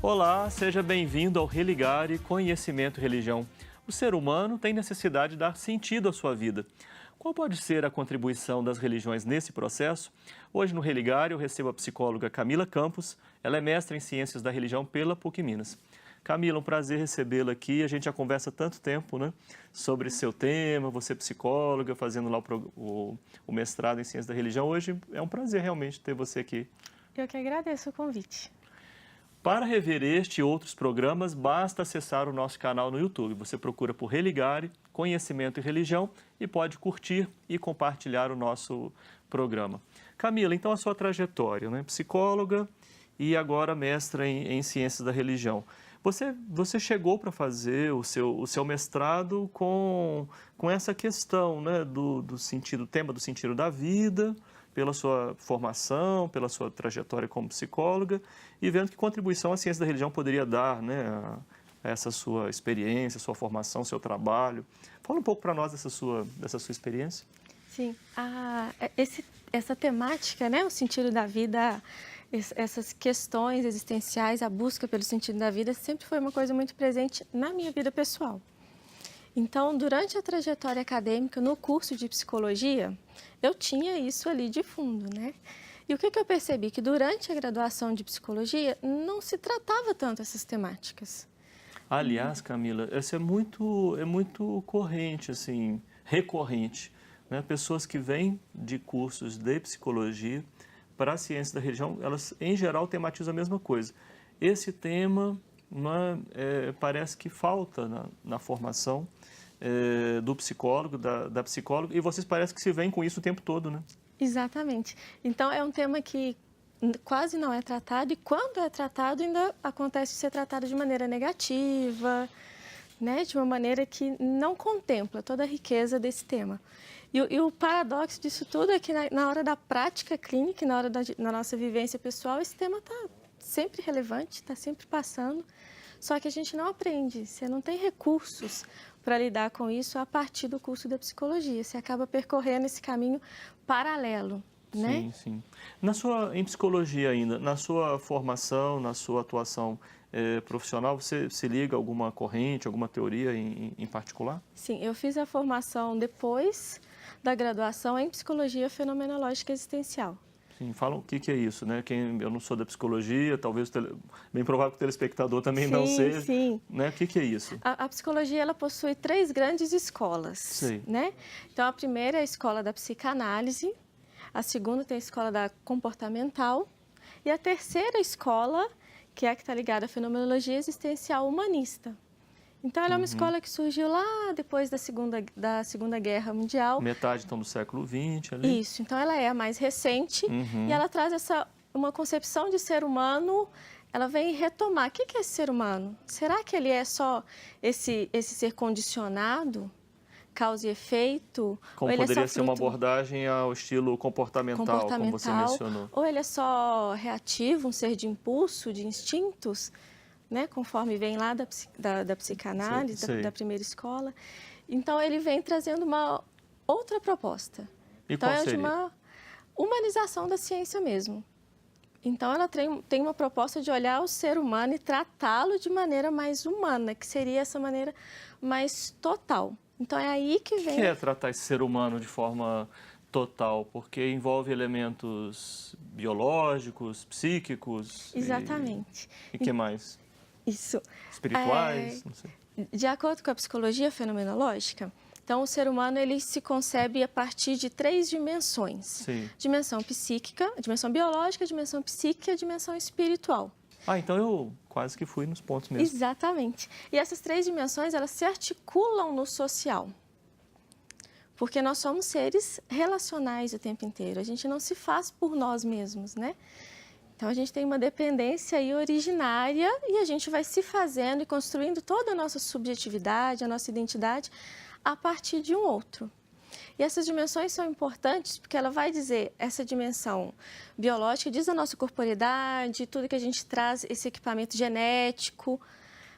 Olá, seja bem-vindo ao Religare Conhecimento e Religião. O ser humano tem necessidade de dar sentido à sua vida. Qual pode ser a contribuição das religiões nesse processo? Hoje no Religare eu recebo a psicóloga Camila Campos. Ela é mestra em Ciências da Religião pela PUC Minas. Camila, um prazer recebê-la aqui. A gente já conversa há tanto tempo, né, sobre seu tema, você é psicóloga, fazendo lá o mestrado em Ciências da Religião. Hoje é um prazer realmente ter você aqui. Eu que agradeço o convite. Para rever este e outros programas, basta acessar o nosso canal no YouTube. Você procura por Religare, Conhecimento e Religião e pode curtir e compartilhar o nosso programa. Camila, então a sua trajetória, né? Psicóloga e agora mestra em Ciências da Religião. Você chegou para fazer o seu mestrado com essa questão, né, do sentido, tema do sentido da vida, pela sua formação, pela sua trajetória como psicóloga e vendo que contribuição a ciência da religião poderia dar, né, a essa sua experiência, sua formação, seu trabalho. Fala um pouco para nós dessa sua experiência. Sim, essa temática, né, o sentido da vida, essas questões existenciais, a busca pelo sentido da vida sempre foi uma coisa muito presente na minha vida pessoal. Então, durante a trajetória acadêmica, no curso de psicologia, eu tinha isso ali de fundo, né? E o que eu percebi? Que durante a graduação de psicologia, não se tratava tanto essas temáticas. Aliás, Camila, essa é muito corrente, assim, recorrente, né? Pessoas que vêm de cursos de psicologia para a ciência da religião, elas, em geral, tematizam a mesma coisa. Esse tema parece que falta na formação do psicólogo, da psicóloga, e vocês parecem que se veem com isso o tempo todo, né? Exatamente. Então, é um tema que quase não é tratado, e quando é tratado, ainda acontece de ser tratado de maneira negativa, né? De uma maneira que não contempla toda a riqueza desse tema. E o paradoxo disso tudo é que na hora da prática clínica, na hora da nossa vivência pessoal, esse tema está sempre relevante, está sempre passando, só que a gente não aprende, você não tem recursos para lidar com isso a partir do curso da psicologia, você acaba percorrendo esse caminho paralelo, né? Sim, sim. Em psicologia ainda, na sua formação, na sua atuação profissional, você se liga a alguma corrente, alguma teoria em particular? Sim, eu fiz a formação depois da graduação em psicologia fenomenológica existencial. Sim, fala o que é isso, né? Eu não sou da psicologia, talvez bem provável que o telespectador também não seja. Sim. Né? O que é isso? A psicologia ela possui 3 grandes escolas, Sim. né? Então a primeira é a escola da psicanálise, a segunda tem a escola da comportamental e a terceira escola, que é a que está ligada à fenomenologia existencial humanista. Então, ela é uma escola que surgiu lá depois da Segunda Guerra Mundial. Metade, então, do século XX ali. Isso, então ela é a mais recente e ela traz uma concepção de ser humano, ela vem retomar. O que é esse ser humano? Será que ele é só esse ser condicionado, causa e efeito? Como poderia ser uma abordagem ao estilo comportamental, como você mencionou. Ou ele é só reativo, um ser de impulso, de instintos? Né, conforme vem lá da psicanálise, da primeira escola. Então, ele vem trazendo uma outra proposta. E então, qual é seria? de uma humanização da ciência mesmo. Então, ela tem uma proposta de olhar o ser humano e tratá-lo de maneira mais humana, que seria essa maneira mais total. Então, é aí que vem... O que é tratar esse ser humano de forma total? Porque envolve elementos biológicos, psíquicos... Exatamente. E que mais? Isso. Espirituais? Não sei. De acordo com a psicologia fenomenológica, então o ser humano ele se concebe a partir de 3 dimensões. Sim. Dimensão psíquica, dimensão biológica, dimensão psíquica e dimensão espiritual. Então eu quase que fui nos pontos mesmo. Exatamente. E essas 3 dimensões, elas se articulam no social. Porque nós somos seres relacionais o tempo inteiro. A gente não se faz por nós mesmos, né? Então, a gente tem uma dependência aí originária e a gente vai se fazendo e construindo toda a nossa subjetividade, a nossa identidade, a partir de um outro. E essas dimensões são importantes porque ela vai dizer, essa dimensão biológica diz a nossa corporeidade, tudo que a gente traz, esse equipamento genético,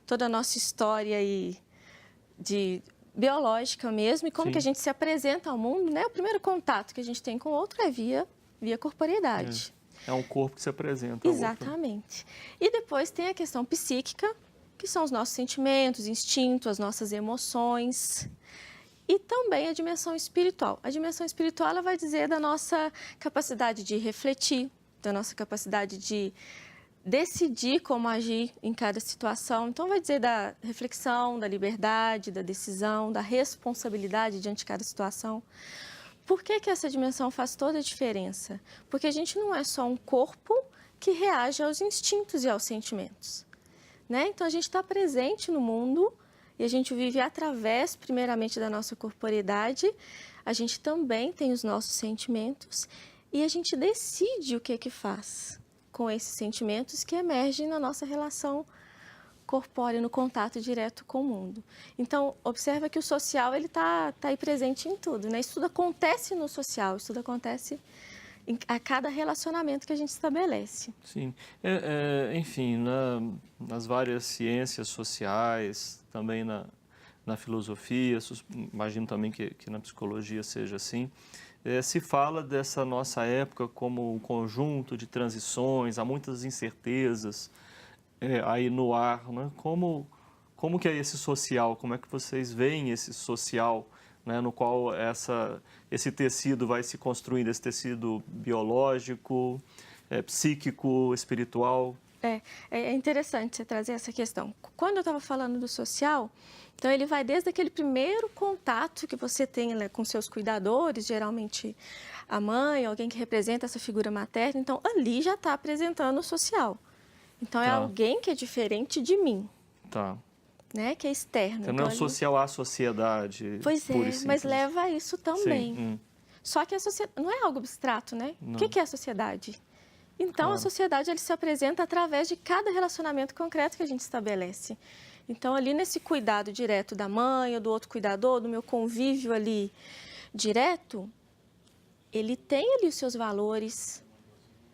toda a nossa história aí biológica mesmo, e como que a gente se apresenta ao mundo, né? O primeiro contato que a gente tem com o outro é via corporeidade. É um corpo que se apresenta ao outro. Exatamente. E depois tem a questão psíquica, que são os nossos sentimentos, instintos, as nossas emoções. E também a dimensão espiritual. A dimensão espiritual ela vai dizer da nossa capacidade de refletir, da nossa capacidade de decidir como agir em cada situação. Então, vai dizer da reflexão, da liberdade, da decisão, da responsabilidade diante de cada situação. Por que que essa dimensão faz toda a diferença? Porque a gente não é só um corpo que reage aos instintos e aos sentimentos, né? Então, a gente está presente no mundo e a gente vive através, primeiramente, da nossa corporeidade. A gente também tem os nossos sentimentos e a gente decide o que faz com esses sentimentos que emergem na nossa relação corpórea, no contato direto com o mundo. Então, observa que o social ele tá aí presente em tudo, né? Isso tudo acontece no social, isso tudo acontece a cada relacionamento que a gente estabelece. Sim. Enfim, nas várias ciências sociais, também na filosofia, imagino também que na psicologia seja assim, se fala dessa nossa época como um conjunto de transições, há muitas incertezas aí no ar, né? Como que é esse social? Como é que vocês veem esse social, né, no qual esse tecido vai se construindo, esse tecido biológico, psíquico, espiritual? É interessante você trazer essa questão. Quando eu estava falando do social, então ele vai desde aquele primeiro contato que você tem, né, com seus cuidadores, geralmente a mãe, alguém que representa essa figura materna, então ali já está apresentando o social. Então é alguém que é diferente de mim, né, que é externo. Então não é social à sociedade. Pois é, mas leva a isso também. Sim. Só que a sociedade não é algo abstrato, né? Não. O que é a sociedade? Então, a sociedade ele se apresenta através de cada relacionamento concreto que a gente estabelece. Então, ali nesse cuidado direto da mãe ou do outro cuidador, do meu convívio ali direto, ele tem ali os seus valores,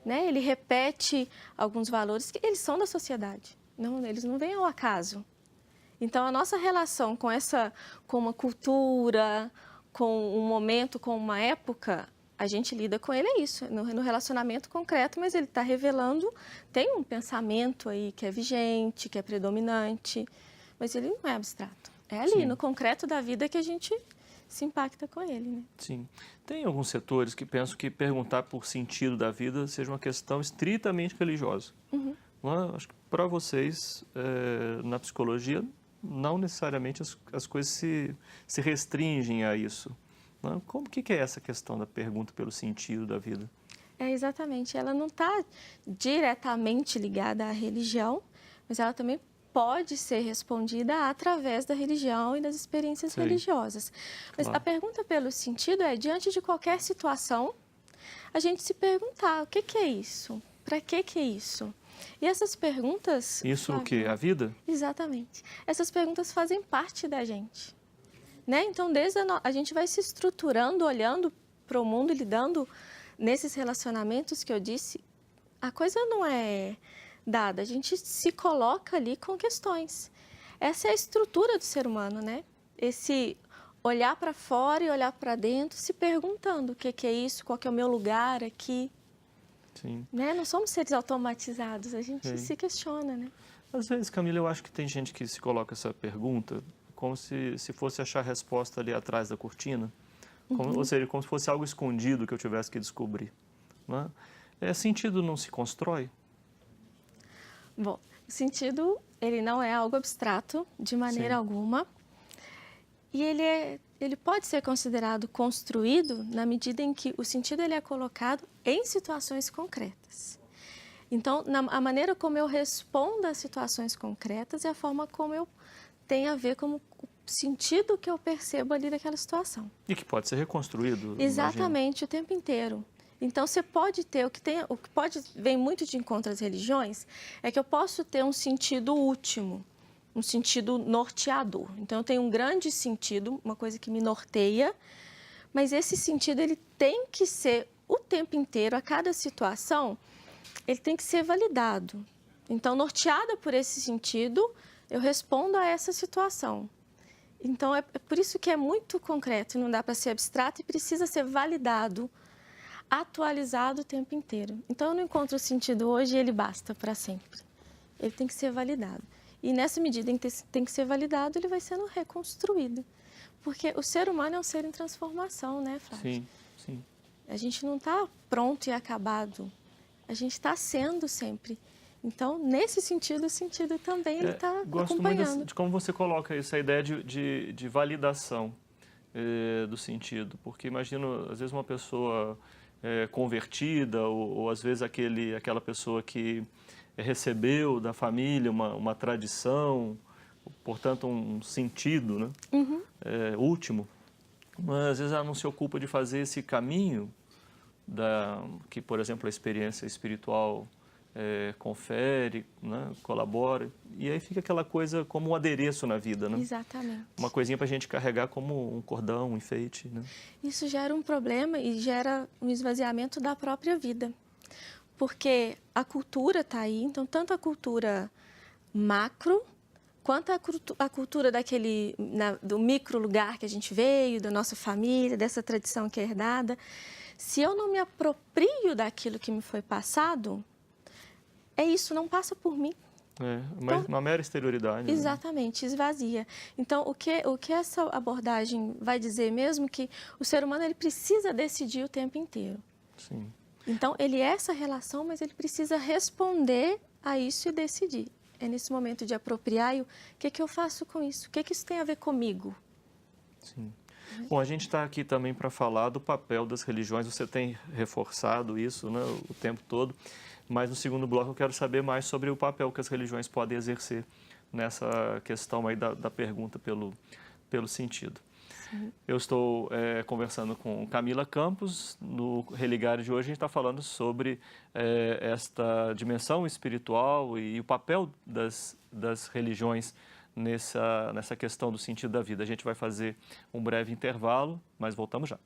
né? Ele repete alguns valores que eles são da sociedade. Não, eles não vêm ao acaso. Então, a nossa relação com uma cultura, com um momento, com uma época, a gente lida com ele, é isso, no relacionamento concreto, mas ele está revelando, tem um pensamento aí que é vigente, que é predominante, mas ele não é abstrato. É ali, Sim, no concreto da vida, que a gente se impacta com ele, né? Sim. Tem alguns setores que pensam que perguntar por sentido da vida seja uma questão estritamente religiosa. Uhum. Acho que para vocês, na psicologia, não necessariamente as coisas se restringem a isso. Como que é essa questão da pergunta pelo sentido da vida? Exatamente. Ela não está diretamente ligada à religião, mas ela também pode ser respondida através da religião e das experiências religiosas. Mas a pergunta pelo sentido é, diante de qualquer situação, a gente se perguntar, o que é isso? Para que é isso? E essas perguntas... Isso o quê? A vida? Exatamente. Essas perguntas fazem parte da gente. Né? Então, a gente vai se estruturando, olhando para o mundo e lidando nesses relacionamentos que eu disse. A coisa não é dada, a gente se coloca ali com questões. Essa é a estrutura do ser humano, né? Esse olhar para fora e olhar para dentro, se perguntando o que é isso, qual que é o meu lugar aqui. Sim. Né? Não somos seres automatizados, a gente se questiona, né? Às vezes, Camila, eu acho que tem gente que se coloca essa pergunta como se fosse achar a resposta ali atrás da cortina, ou seja, como se fosse algo escondido que eu tivesse que descobrir. Né? Sentido não se constrói? Bom, o sentido, ele não é algo abstrato de maneira alguma, e ele pode ser considerado construído na medida em que o sentido ele é colocado em situações concretas. Então, a maneira como eu respondo às situações concretas é a forma como eu tenho a ver com o sentido que eu percebo ali daquela situação. E que pode ser reconstruído. Exatamente, o tempo inteiro. Então, você pode ter, o que vem muito de encontro às religiões, é que eu posso ter um sentido último, um sentido norteador. Então, eu tenho um grande sentido, uma coisa que me norteia, mas esse sentido ele tem que ser o tempo inteiro, a cada situação, ele tem que ser validado. Então, norteada por esse sentido, eu respondo a essa situação. Então, é por isso que é muito concreto, não dá para ser abstrato e precisa ser validado atualizado o tempo inteiro. Então, eu não encontro o sentido hoje e ele basta para sempre. Ele tem que ser validado. E nessa medida em que tem que ser validado, ele vai sendo reconstruído. Porque o ser humano é um ser em transformação, né, Flávio? Sim, sim. A gente não está pronto e acabado. A gente está sendo sempre. Então, nesse sentido, o sentido também ele está acompanhando. Gosto muito de como você coloca isso, a ideia de validação do sentido. Porque imagino, às vezes, uma pessoa convertida ou, às vezes, aquela pessoa que recebeu da família uma tradição, portanto, um sentido, né? Último. Mas, às vezes, ela não se ocupa de fazer esse caminho que, por exemplo, a experiência espiritual confere, né, colabora, e aí fica aquela coisa como um adereço na vida, né? Exatamente. Uma coisinha para a gente carregar como um cordão, um enfeite, né? Isso gera um problema e gera um esvaziamento da própria vida, porque a cultura está aí, então tanto a cultura macro quanto a cultura do micro lugar que a gente veio, da nossa família, dessa tradição que é herdada. Se eu não me aproprio daquilo que me foi passado, isso não passa por mim. Uma mera exterioridade. Exatamente, esvazia. Então, o que essa abordagem vai dizer mesmo que o ser humano ele precisa decidir o tempo inteiro. Sim. Então, ele é essa relação, mas ele precisa responder a isso e decidir. É nesse momento de apropriar e o que eu faço com isso? O que isso tem a ver comigo? Sim. Bom, a gente está aqui também para falar do papel das religiões. Você tem reforçado isso, né, o tempo todo. Mas no segundo bloco eu quero saber mais sobre o papel que as religiões podem exercer nessa questão aí da pergunta pelo sentido. Sim. Eu estou conversando com Camila Campos. No Religare de hoje a gente está falando sobre esta dimensão espiritual e o papel das religiões nessa questão do sentido da vida. A gente vai fazer um breve intervalo, mas voltamos já.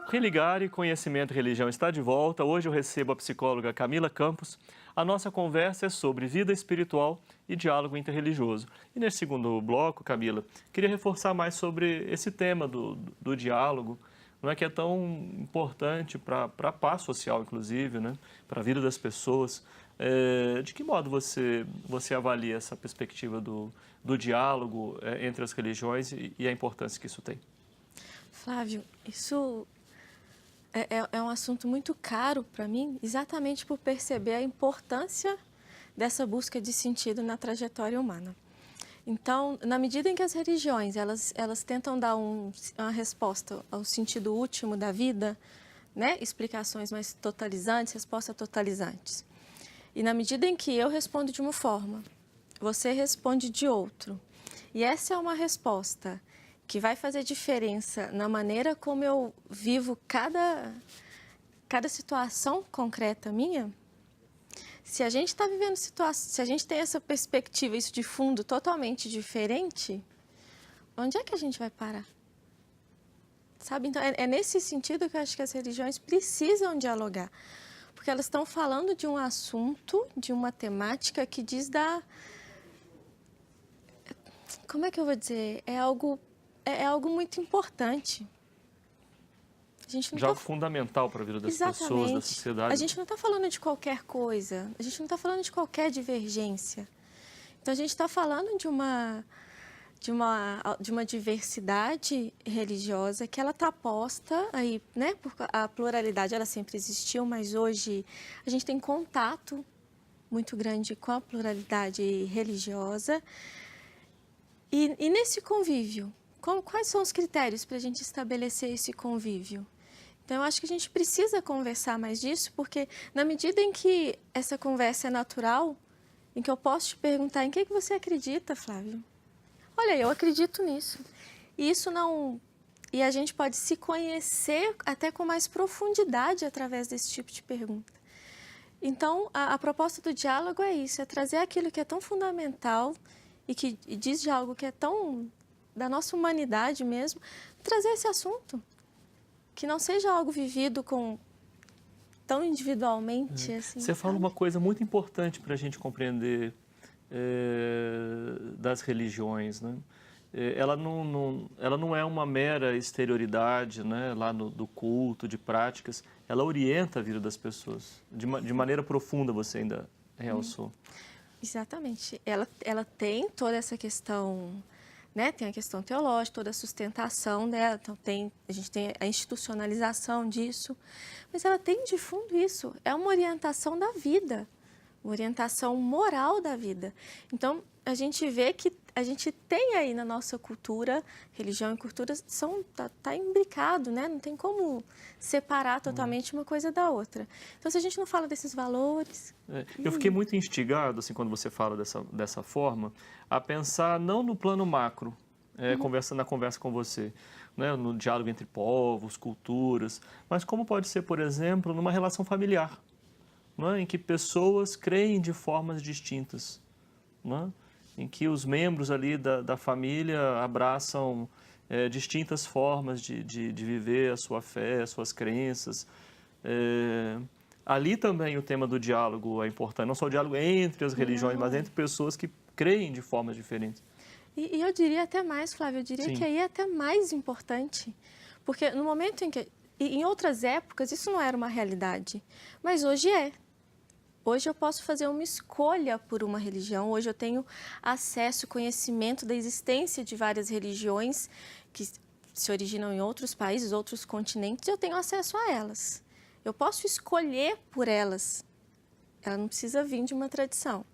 Religare, Conhecimento e Religião está de volta. Hoje eu recebo a psicóloga Camila Campos. A nossa conversa é sobre vida espiritual e diálogo interreligioso. E nesse segundo bloco, Camila, queria reforçar mais sobre esse tema do diálogo, não é que é tão importante para a paz social, inclusive, né? Para a vida das pessoas. De que modo você avalia essa perspectiva do diálogo entre as religiões e a importância que isso tem? Flávio, isso é um assunto muito caro para mim, exatamente por perceber a importância dessa busca de sentido na trajetória humana. Então, na medida em que as religiões elas tentam dar uma resposta ao sentido último da vida, né? Explicações mais totalizantes, respostas totalizantes. E na medida em que eu respondo de uma forma, você responde de outro, e essa é uma resposta que vai fazer diferença na maneira como eu vivo cada situação concreta minha. Se a gente está vivendo se a gente tem essa perspectiva, isso de fundo totalmente diferente, onde é que a gente vai parar? Sabe? Então, é nesse sentido que eu acho que as religiões precisam dialogar, porque elas estão falando de um assunto, de uma temática que diz como é que eu vou dizer? É algo muito importante. Já algo fundamental para a vida das pessoas, da sociedade. A gente não está falando de qualquer coisa, a gente não está falando de qualquer divergência. Então, a gente está falando de uma diversidade religiosa que ela está posta aí, né? Porque a pluralidade ela sempre existiu, mas hoje a gente tem contato muito grande com a pluralidade religiosa. E nesse convívio, quais são os critérios para a gente estabelecer esse convívio? Então, eu acho que a gente precisa conversar mais disso, porque na medida em que essa conversa é natural, em que eu posso te perguntar em que você acredita, Flávio? Olha, eu acredito nisso. E a gente pode se conhecer até com mais profundidade através desse tipo de pergunta. Então, a proposta do diálogo é isso, é trazer aquilo que é tão fundamental e que diz de algo que é tão da nossa humanidade mesmo, trazer esse assunto. que não seja algo vivido tão individualmente. Assim, Você fala uma coisa muito importante para a gente compreender das religiões, né? Ela não é uma mera exterioridade, né, lá do culto, de práticas, ela orienta a vida das pessoas, de maneira profunda, você ainda realçou. Exatamente. Ela tem toda essa questão, né, tem a questão teológica, toda a sustentação dela, então a gente tem a institucionalização disso, mas ela tem de fundo isso, é uma orientação da vida, uma orientação moral da vida. Então, a gente vê que a gente tem aí na nossa cultura, religião e cultura tá imbricado, né? Não tem como separar totalmente uma coisa da outra. Então, se a gente não fala desses valores... Eu fiquei muito instigado, assim, quando você fala dessa forma, a pensar não no plano macro, na conversa com você, né? No diálogo entre povos, culturas, mas como pode ser, por exemplo, numa relação familiar, né? Em que pessoas creem de formas distintas, né? Em que os membros ali da família abraçam distintas formas de viver a sua fé, as suas crenças. Ali também o tema do diálogo é importante, não só o diálogo entre as religiões, mas entre pessoas que creem de formas diferentes. E eu diria até mais, Flávio, eu diria Sim. que aí é até mais importante, porque no momento em que... Em outras épocas isso não era uma realidade, mas hoje é. Hoje eu posso fazer uma escolha por uma religião, hoje eu tenho acesso, conhecimento da existência de várias religiões que se originam em outros países, outros continentes, eu tenho acesso a elas. Eu posso escolher por elas, ela não precisa vir de uma tradição.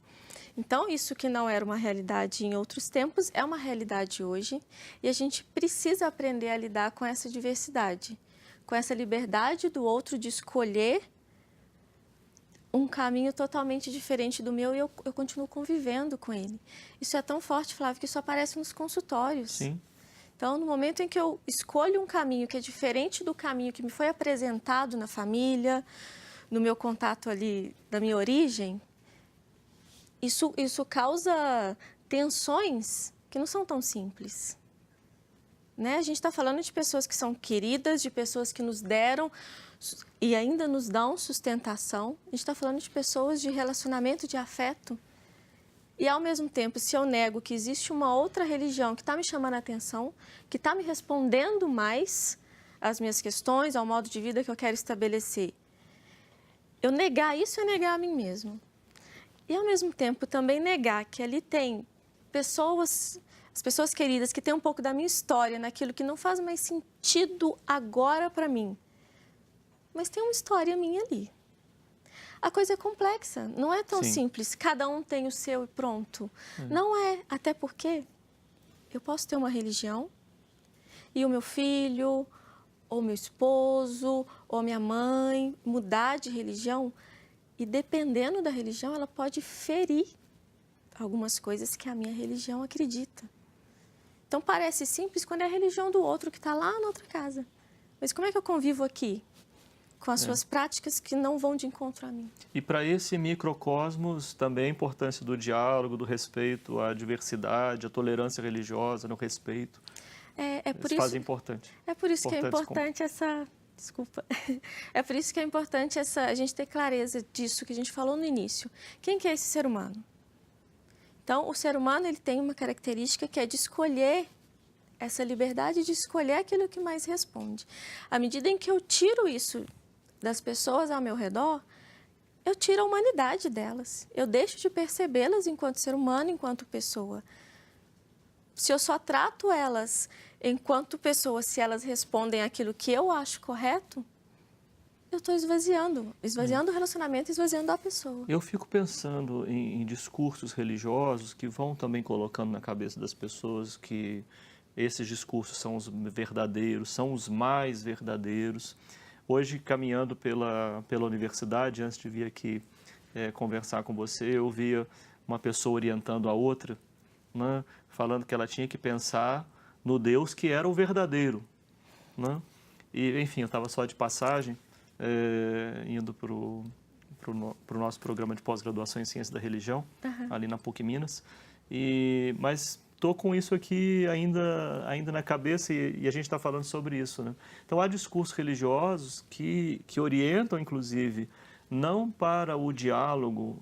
Então, isso que não era uma realidade em outros tempos, é uma realidade hoje, e a gente precisa aprender a lidar com essa diversidade, com essa liberdade do outro de escolher um caminho totalmente diferente do meu e eu continuo convivendo com ele. Isso é tão forte, Flávio, que isso aparece nos consultórios. Sim. Então, no momento em que eu escolho um caminho que é diferente do caminho que me foi apresentado na família, no meu contato ali da minha origem, isso causa tensões que não são tão simples. Né? A gente está falando de pessoas que são queridas, de pessoas que nos deram e ainda nos dão sustentação. A gente está falando de pessoas de relacionamento, de afeto. E, ao mesmo tempo, se eu nego que existe uma outra religião que está me chamando a atenção, que está me respondendo mais às minhas questões, ao modo de vida que eu quero estabelecer, eu negar isso é negar a mim mesmo. E, ao mesmo tempo, também negar que ali tem pessoas... As pessoas queridas que têm um pouco da minha história naquilo que não faz mais sentido agora para mim. Mas tem uma história minha ali. A coisa é complexa, não é tão simples. Cada um tem o seu e pronto. Não é, até porque eu posso ter uma religião e o meu filho, ou meu esposo, ou minha mãe mudar de religião e, dependendo da religião, ela pode ferir algumas coisas que a minha religião acredita. Então, parece simples quando é a religião do outro que está lá na outra casa. Mas como é que eu convivo aqui com as suas práticas que não vão de encontro a mim? E para esse microcosmos, também a importância do diálogo, do respeito à diversidade, à tolerância religiosa, no respeito. Por isso fazem importante. É por isso que é importante essa... Desculpa. É por isso que é importante a gente ter clareza disso que a gente falou no início. Quem que é esse ser humano? Então, o ser humano ele tem uma característica que é de escolher, essa liberdade de escolher aquilo que mais responde. À medida em que eu tiro isso das pessoas ao meu redor, eu tiro a humanidade delas. Eu deixo de percebê-las enquanto ser humano, enquanto pessoa. Se eu só trato elas enquanto pessoas, se elas respondem aquilo que eu acho correto, eu estou esvaziando o relacionamento, esvaziando a pessoa. Eu fico pensando em discursos religiosos que vão também colocando na cabeça das pessoas que esses discursos são os verdadeiros, são os mais verdadeiros. Hoje, caminhando pela universidade, antes de vir aqui conversar com você, eu via uma pessoa orientando a outra, né, falando que ela tinha que pensar no Deus que era o verdadeiro, né? E, enfim, eu estava só de passagem, indo para o nosso programa de pós-graduação em Ciência da Religião, ali na PUC Minas. Mas estou com isso aqui ainda na cabeça e a gente está falando sobre isso, né? Então, há discursos religiosos que orientam, inclusive, não para o diálogo,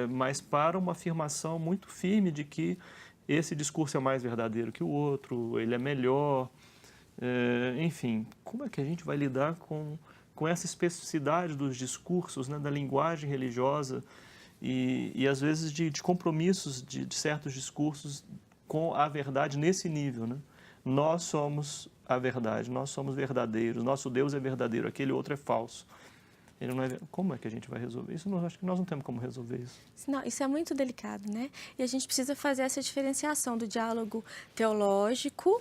mas para uma afirmação muito firme de que esse discurso é mais verdadeiro que o outro, ele é melhor. Enfim, como é que a gente vai lidar com essa especificidade dos discursos, né, da linguagem religiosa e às vezes, de compromissos de certos discursos com a verdade nesse nível, né? Nós somos a verdade, nós somos verdadeiros, nosso Deus é verdadeiro, aquele outro é falso. Ele não é... Como é que a gente vai resolver isso? Acho que nós não temos como resolver isso. Não, isso é muito delicado, né? E a gente precisa fazer essa diferenciação do diálogo teológico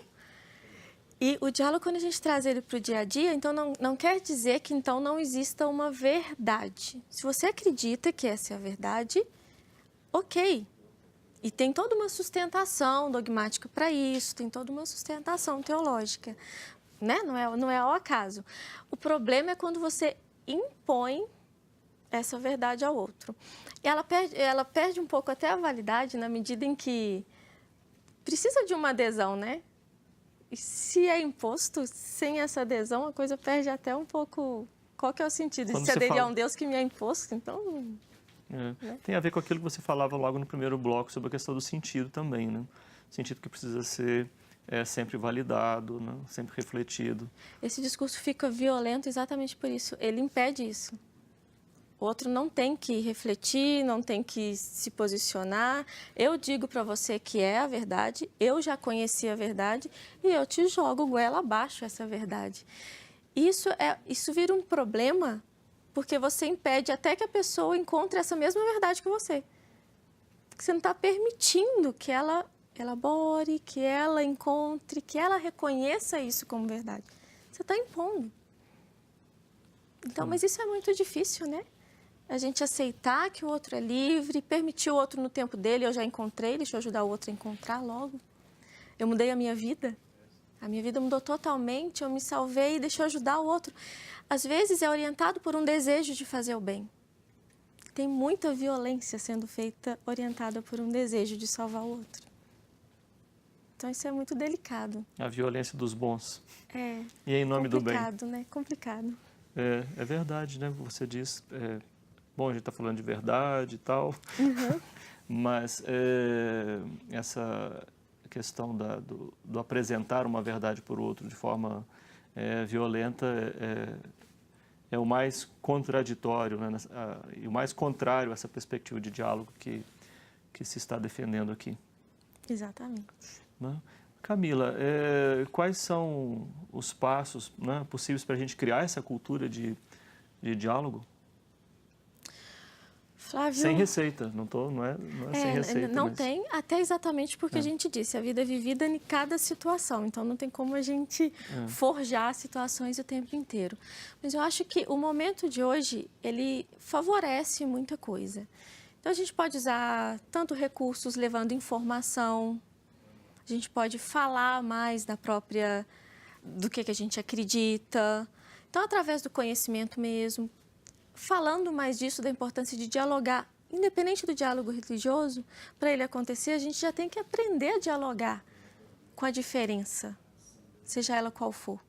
e o diálogo, quando a gente traz ele para o dia a dia, então não quer dizer que então não exista uma verdade. Se você acredita que essa é a verdade, ok. E tem toda uma sustentação dogmática para isso, tem toda uma sustentação teológica, né? Não é ao acaso. O problema é quando você impõe essa verdade ao outro. E ela perde um pouco até a validade na medida em que precisa de uma adesão, né? E se é imposto, sem essa adesão, a coisa perde até um pouco... Qual que é o sentido de se aderir a um Deus que me é imposto? Então... Né? Tem a ver com aquilo que você falava logo no primeiro bloco sobre a questão do sentido também, né? O sentido que precisa ser sempre validado, né? Sempre refletido. Esse discurso fica violento exatamente por isso. Ele impede isso. O outro não tem que refletir, não tem que se posicionar. Eu digo para você que é a verdade, eu já conheci a verdade e eu te jogo goela abaixo essa verdade. Isso vira um problema porque você impede até que a pessoa encontre essa mesma verdade que você. Porque você não está permitindo que ela elabore, que ela encontre, que ela reconheça isso como verdade. Você está impondo. Então, mas isso é muito difícil, né? A gente aceitar que o outro é livre, permitir o outro no tempo dele, eu já encontrei, deixa eu ajudar o outro a encontrar logo. Eu mudei a minha vida mudou totalmente, eu me salvei, deixa eu ajudar o outro. Às vezes é orientado por um desejo de fazer o bem. Tem muita violência sendo feita orientada por um desejo de salvar o outro. Então isso é muito delicado. A violência dos bons. E é em nome do bem. Complicado, né? Complicado. É verdade, né? Você diz... Bom, a gente está falando de verdade e tal, mas essa questão do apresentar uma verdade por outro de forma violenta é o mais contraditório, né? E o mais contrário a essa perspectiva de diálogo que se está defendendo aqui. Exatamente. Né? Camila, quais são os passos, né, possíveis para a gente criar essa cultura de diálogo? Flávio, sem receita, não é sem receita. Não tem, até exatamente porque a gente disse, a vida é vivida em cada situação, então não tem como a gente forjar situações o tempo inteiro. Mas eu acho que o momento de hoje, ele favorece muita coisa. Então a gente pode usar tanto recursos levando informação, a gente pode falar mais do que a gente acredita, então através do conhecimento mesmo, falando mais disso, da importância de dialogar, independente do diálogo religioso, para ele acontecer, a gente já tem que aprender a dialogar com a diferença, seja ela qual for.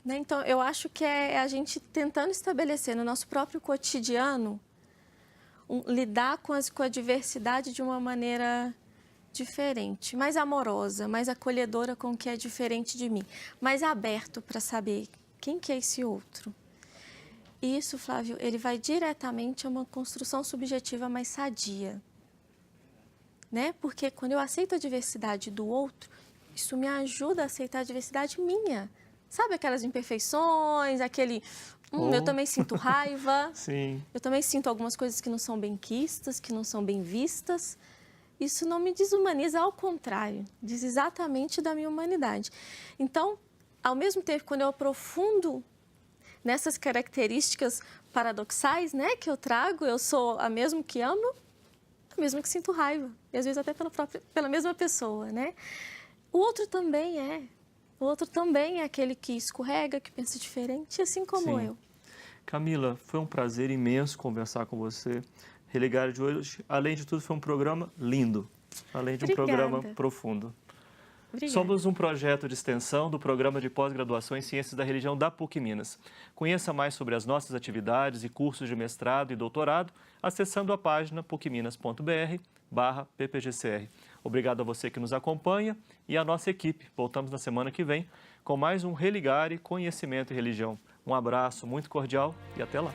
Né? Então, eu acho que é a gente tentando estabelecer no nosso próprio cotidiano, lidar com a diversidade de uma maneira diferente, mais amorosa, mais acolhedora com o que é diferente de mim, mais aberto para saber quem que é esse outro. Isso, Flávio, ele vai diretamente a uma construção subjetiva mais sadia, né? Porque quando eu aceito a diversidade do outro, isso me ajuda a aceitar a diversidade minha. Sabe aquelas imperfeições, eu também sinto raiva, Sim. Eu também sinto algumas coisas que não são bem quistas, que não são bem vistas. Isso não me desumaniza, ao contrário, diz exatamente da minha humanidade. Então, ao mesmo tempo, quando eu aprofundo nessas características paradoxais, né, que eu trago, eu sou a mesma que amo, a mesma que sinto raiva, e às vezes até pela mesma pessoa, né? O outro também é aquele que escorrega, que pensa diferente, assim como Sim. eu. Camila, foi um prazer imenso conversar com você. Religar de hoje, além de tudo, foi um programa lindo. além de um Obrigada. programa profundo. Obrigada. Somos um projeto de extensão do Programa de Pós-Graduação em Ciências da Religião da PUC Minas. Conheça mais sobre as nossas atividades e cursos de mestrado e doutorado acessando a página pucminas.br/ppgcr. Obrigado a você que nos acompanha e à nossa equipe. Voltamos na semana que vem com mais um Religare Conhecimento e Religião. Um abraço muito cordial e até lá.